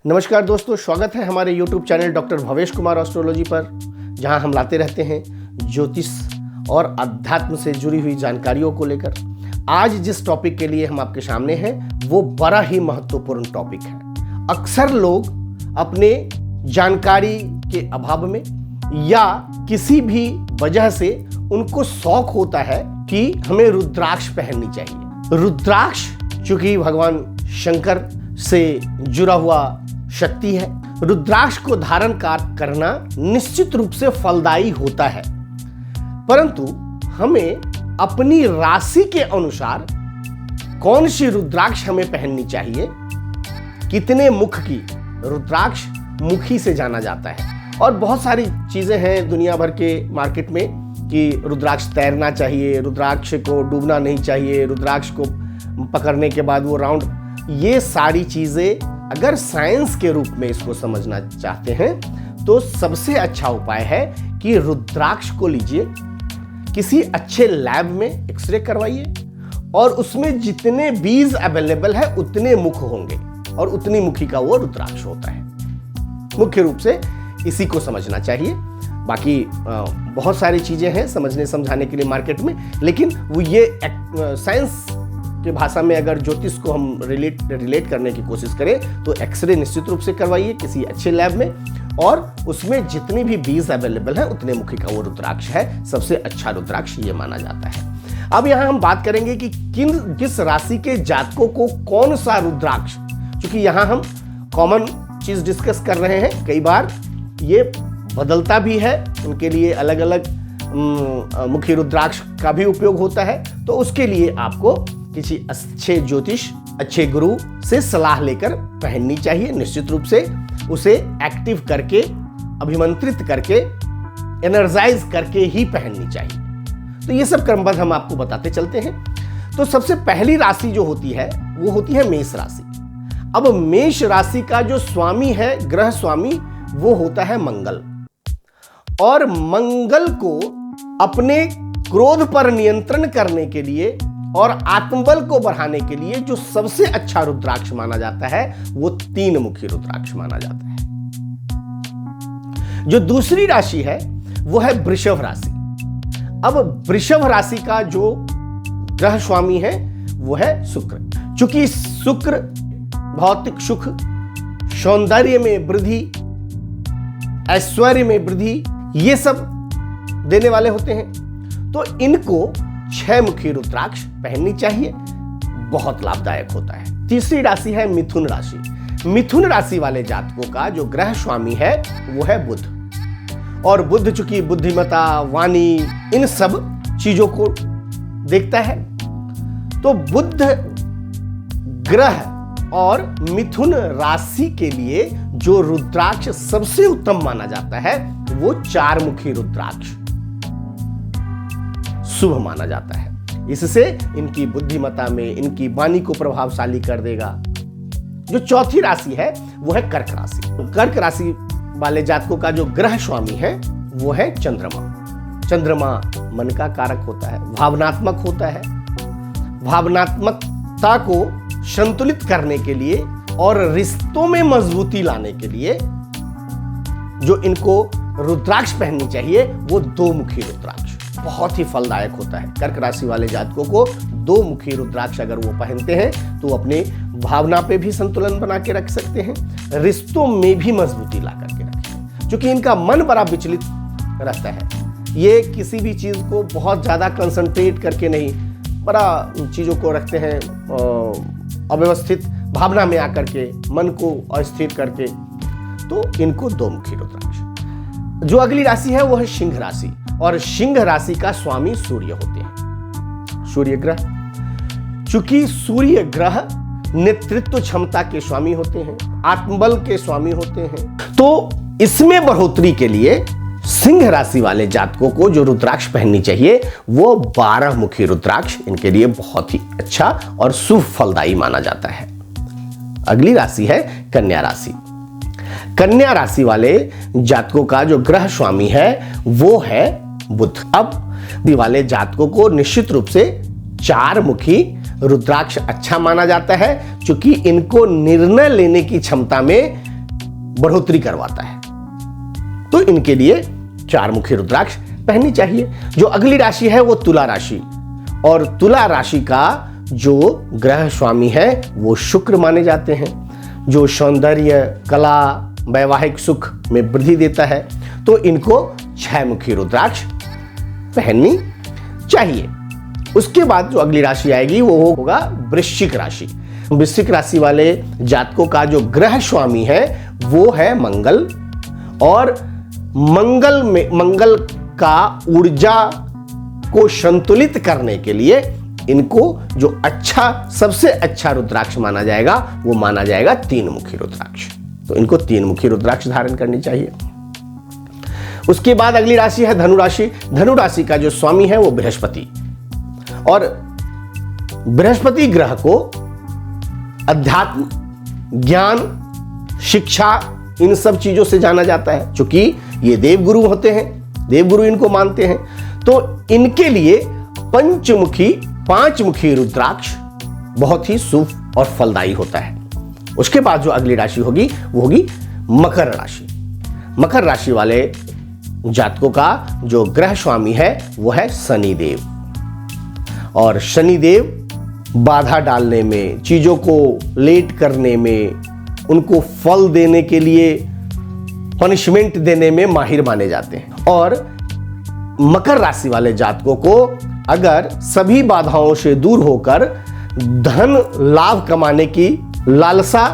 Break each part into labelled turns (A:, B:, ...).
A: नमस्कार दोस्तों, स्वागत है हमारे YouTube channel doctor Bhavesh Kumar astrology पर, जहां हम लाते रहते हैं ज्योतिष और अध्यात्म से जुड़ी हुई जानकारियों को लेकर। आज जिस टॉपिक के लिए हम आपके सामने हैं वो बड़ा ही महत्वपूर्ण टॉपिक है। अक्सर लोग अपने जानकारी के अभाव में या किसी भी वजह से उनको शौक होता है कि हमें रुद्राक्ष पहननी चाहिए। रुद्राक्ष चूंकि भगवान शंकर से जुड़ा हुआ शक्ति है, रुद्राक्ष को धारण करना निश्चित रूप से फलदायी होता है, परंतु हमें अपनी राशि के अनुसार कौन सी रुद्राक्ष हमें पहननी चाहिए, कितने मुख की रुद्राक्ष मुखी से जाना जाता है, और बहुत सारी चीजें हैं दुनिया भर के मार्केट में कि रुद्राक्ष तैरना चाहिए, रुद्राक्ष को डूबना नहीं चाहिए, रुद्राक्ष को पकड़ने के बाद वो राउंड। ये सारी चीजें अगर साइंस के रूप में इसको समझना चाहते हैं तो सबसे अच्छा उपाय है कि रुद्राक्ष को लीजिए, किसी अच्छे लैब में एक्सरे करवाइए और उसमें जितने बीज अवेलेबल है उतने मुख होंगे और उतनी मुखी का वो रुद्राक्ष होता है। मुख्य रूप से इसी को समझना चाहिए। बाकी बहुत सारी चीजें हैं समझने समझाने के लिए मार्केट में, लेकिन वो ये साइंस की भाषा में अगर ज्योतिष को हम रिलेट करने की कोशिश करें तो एक्सरे निश्चित रूप से करवाइए किसी अच्छे लैब में, और उसमें जितनी भी बीज अवेलेबल है उतने मुखी का वो रुद्राक्ष है। सबसे अच्छा रुद्राक्ष ये माना जाता है। अब यहाँ हम बात करेंगे कि किस राशि के जातकों को कौन सा रुद्राक्ष, क्योंकि यहाँ हम कॉमन चीज डिस्कस कर रहे हैं, कई बार ये बदलता भी है, उनके लिए अलग अलग मुखी रुद्राक्ष का भी उपयोग होता है। तो उसके लिए आपको किसी अच्छे ज्योतिष, अच्छे गुरु से सलाह लेकर पहननी चाहिए। निश्चित रूप से उसे एक्टिव करके, अभिमंत्रित करके, एनर्जाइज करके ही पहननी चाहिए। तो ये सब क्रमबद्ध हम आपको बताते चलते हैं। तो सबसे पहली राशि जो होती है वो होती है मेष राशि। अब मेष राशि का जो स्वामी है, ग्रह स्वामी, वो होता है मंगल, और मंगल को अपने क्रोध पर नियंत्रण करने के लिए और आत्मबल को बढ़ाने के लिए जो सबसे अच्छा रुद्राक्ष माना जाता है वो 3 मुखी रुद्राक्ष माना जाता है। जो दूसरी राशि है वो है वृषभ राशि। अब वृषभ राशि का जो ग्रह स्वामी है वो है शुक्र। चूंकि शुक्र भौतिक सुख, सौंदर्य में वृद्धि, ऐश्वर्य में वृद्धि, ये सब देने वाले होते हैं, तो इनको 6 मुखी रुद्राक्ष पहननी चाहिए। बहुत लाभदायक होता है। तीसरी राशि है मिथुन राशि। मिथुन राशि वाले जातकों का जो ग्रह स्वामी है वो है बुध, और बुध चूंकि बुद्धिमता, वाणी, इन सब चीजों को देखता है, तो बुध ग्रह और मिथुन राशि के लिए जो रुद्राक्ष सबसे उत्तम माना जाता है वो 4 मुखी रुद्राक्ष शुभ माना जाता है। इससे इनकी बुद्धिमत्ता में, इनकी वाणी को प्रभावशाली कर देगा। जो चौथी राशि है वो है कर्क राशि। कर्क राशि वाले जातकों का जो ग्रह स्वामी है वो है चंद्रमा। चंद्रमा मन का कारक होता है, भावनात्मक होता है। भावनात्मकता को संतुलित करने के लिए और रिश्तों में मजबूती लाने के लिए जो इनको रुद्राक्ष पहननी चाहिए वो 2 मुखी रुद्राक्ष बहुत ही फलदायक होता है। कर्क राशि वाले जातकों को 2 मुखी रुद्राक्ष अगर वो पहनते हैं तो अपने भावना पे भी संतुलन बना के रख सकते हैं, रिश्तों में भी मजबूती ला करके रखें। क्योंकि इनका मन बड़ा विचलित रहता है, ये किसी भी चीज को बहुत ज्यादा कंसंट्रेट करके नहीं, बड़ा चीजों को रखते हैं अव्यवस्थित भावना में आकर के, मन को अस्थिर करके, तो इनको 2 मुखी रुद्राक्ष। जो अगली राशि है वो है सिंह राशि, और सिंह राशि का स्वामी सूर्य होते हैं, सूर्य ग्रह। चूंकि सूर्य ग्रह नेतृत्व क्षमता के स्वामी होते हैं, आत्मबल के स्वामी होते हैं, तो इसमें बढ़ोतरी के लिए सिंह राशि वाले जातकों को जो रुद्राक्ष पहननी चाहिए वो 12 मुखी रुद्राक्ष इनके लिए बहुत ही अच्छा और शुभ फलदायी माना जाता है। अगली राशि है कन्या राशि। कन्या राशि वाले जातकों का जो ग्रह स्वामी है वो है बुध। अब वाले जातकों को निश्चित रूप से 4 मुखी रुद्राक्ष अच्छा माना जाता है, क्योंकि इनको निर्णय लेने की क्षमता में बढ़ोतरी करवाता है। तो इनके लिए 4 मुखी रुद्राक्ष पहननी चाहिए। जो अगली राशि है वो तुला राशि, और तुला राशि का जो ग्रह स्वामी है वो शुक्र माने जाते हैं, जो सौंदर्य, कला, वैवाहिक सुख में वृद्धि देता है। तो इनको 6 मुखी रुद्राक्ष पहननी चाहिए। उसके बाद जो अगली राशि आएगी वो होगा वृश्चिक राशि। वृश्चिक राशि वाले जातकों का जो ग्रह स्वामी है वो है मंगल, और मंगल का ऊर्जा को संतुलित करने के लिए इनको जो सबसे अच्छा रुद्राक्ष माना जाएगा वो माना जाएगा 3 मुखी रुद्राक्ष। तो इनको 3 मुखी रुद्राक्ष धारण करनी चाहिए। उसके बाद अगली राशि है धनु राशि। धनु राशि का जो स्वामी है वो बृहस्पति, और बृहस्पति ग्रह को अध्यात्म, ज्ञान, शिक्षा, इन सब चीजों से जाना जाता है। चूंकि ये देवगुरु होते हैं, देवगुरु इनको मानते हैं, तो इनके लिए 5 मुखी रुद्राक्ष बहुत ही शुभ और फलदायी होता है। उसके बाद जो अगली राशि होगी वो होगी मकर राशि। मकर राशि वाले जातकों का जो ग्रह स्वामी है वो है शनिदेव, और शनिदेव बाधा डालने में, चीजों को लेट करने में, उनको फल देने के लिए पनिशमेंट देने में माहिर माने जाते हैं। और मकर राशि वाले जातकों को अगर सभी बाधाओं से दूर होकर धन लाभ कमाने की लालसा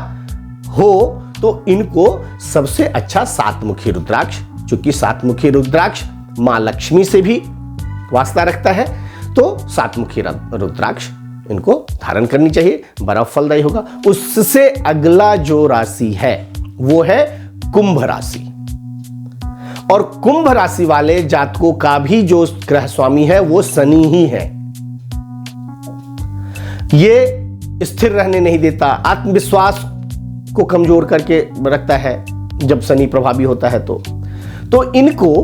A: हो तो इनको सबसे अच्छा 7 मुखी रुद्राक्ष, चूंकि 7 मुखी रुद्राक्ष मां लक्ष्मी से भी वास्ता रखता है, तो 7 मुखी रुद्राक्ष इनको धारण करनी चाहिए, बड़ा फलदायी होगा। उससे अगला जो राशि है वो है कुंभ राशि, और कुंभ राशि वाले जातकों का भी जो ग्रह स्वामी है वो शनि ही है। ये स्थिर रहने नहीं देता, आत्मविश्वास को कमजोर करके रखता है जब शनि प्रभावी होता है। तो इनको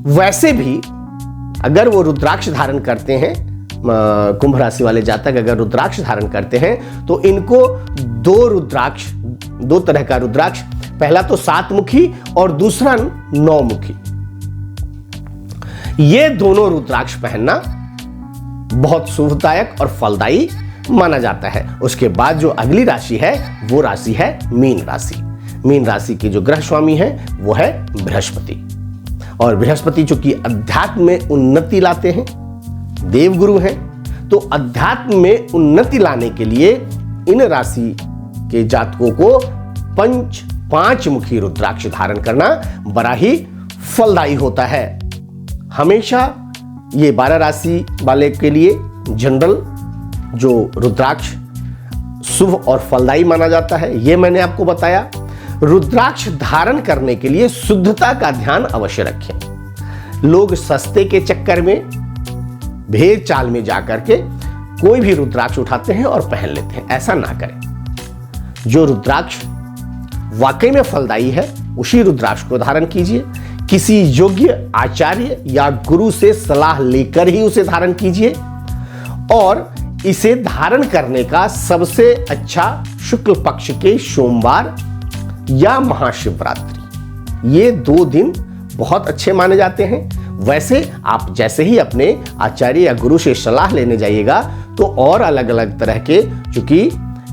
A: वैसे भी अगर वो रुद्राक्ष धारण करते हैं, कुंभ राशि वाले जातक अगर रुद्राक्ष धारण करते हैं तो इनको 2 तरह का रुद्राक्ष, पहला तो 7 मुखी और दूसरा 9 मुखी, ये दोनों रुद्राक्ष पहनना बहुत शुभदायक और फलदायी माना जाता है। उसके बाद जो अगली राशि है वो राशि है मीन राशि। मीन राशि के जो ग्रह स्वामी है वो है बृहस्पति, और बृहस्पति जो कि अध्यात्म में उन्नति लाते हैं, देवगुरु हैं, तो अध्यात्म में उन्नति लाने के लिए इन राशि के जातकों को 5 मुखी रुद्राक्ष धारण करना बड़ा ही फलदायी होता है। हमेशा ये 12 राशि वाले के लिए जनरल जो रुद्राक्ष शुभ और फलदायी माना जाता है, ये मैंने आपको बताया। रुद्राक्ष धारण करने के लिए शुद्धता का ध्यान अवश्य रखें। लोग सस्ते के चक्कर में, भेड़ चाल में जाकर के कोई भी रुद्राक्ष उठाते हैं और पहन लेते हैं, ऐसा ना करें। जो रुद्राक्ष वाकई में फलदायी है उसी रुद्राक्ष को धारण कीजिए। किसी योग्य आचार्य या गुरु से सलाह लेकर ही उसे धारण कीजिए, और इसे धारण करने का सबसे अच्छा शुक्ल पक्ष के सोमवार या महाशिवरात्रि, ये 2 दिन बहुत अच्छे माने जाते हैं। वैसे आप जैसे ही अपने आचार्य या गुरु से सलाह लेने जाइएगा तो और अलग अलग तरह के, चूंकि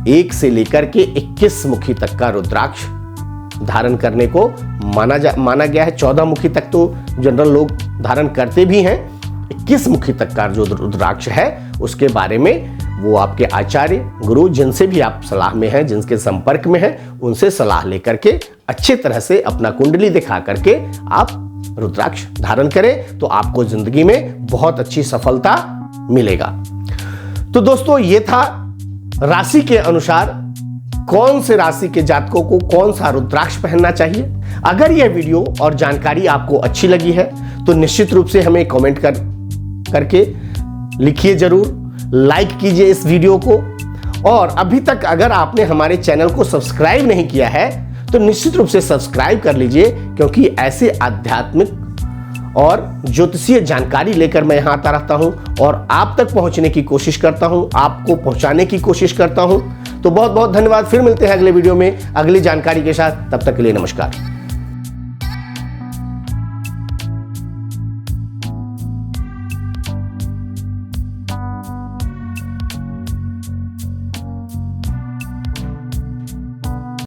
A: 1 से लेकर के 21 मुखी तक का रुद्राक्ष धारण करने को माना गया है। 14 मुखी तक तो जनरल लोग धारण करते भी हैं। 21 मुखी तक का जो रुद्राक्ष है उसके बारे में वो आपके आचार्य गुरु जिनसे भी आप सलाह में हैं, जिनके संपर्क में हैं, उनसे सलाह लेकर के अच्छे तरह से अपना कुंडली दिखा करके आप रुद्राक्ष धारण करें तो आपको जिंदगी में बहुत अच्छी सफलता मिलेगा। तो दोस्तों ये था राशि के अनुसार कौन से राशि के जातकों को कौन सा रुद्राक्ष पहनना चाहिए। अगर यह वीडियो और जानकारी आपको अच्छी लगी है तो निश्चित रूप से हमें कमेंट करके लिखिए, जरूर लाइक कीजिए इस वीडियो को, और अभी तक अगर आपने हमारे चैनल को सब्सक्राइब नहीं किया है तो निश्चित रूप से सब्सक्राइब कर लीजिए, क्योंकि ऐसे आध्यात्मिक और ज्योतिषीय जानकारी लेकर मैं यहाँ आता रहता हूँ और आप तक पहुँचने की कोशिश करता हूँ, आपको पहुँचाने की कोशिश करता हूँ। तो बहुत बहुत धन्यवाद। फिर मिलते हैं अगले वीडियो में अगली जानकारी के साथ। तब तक के लिए नमस्कार।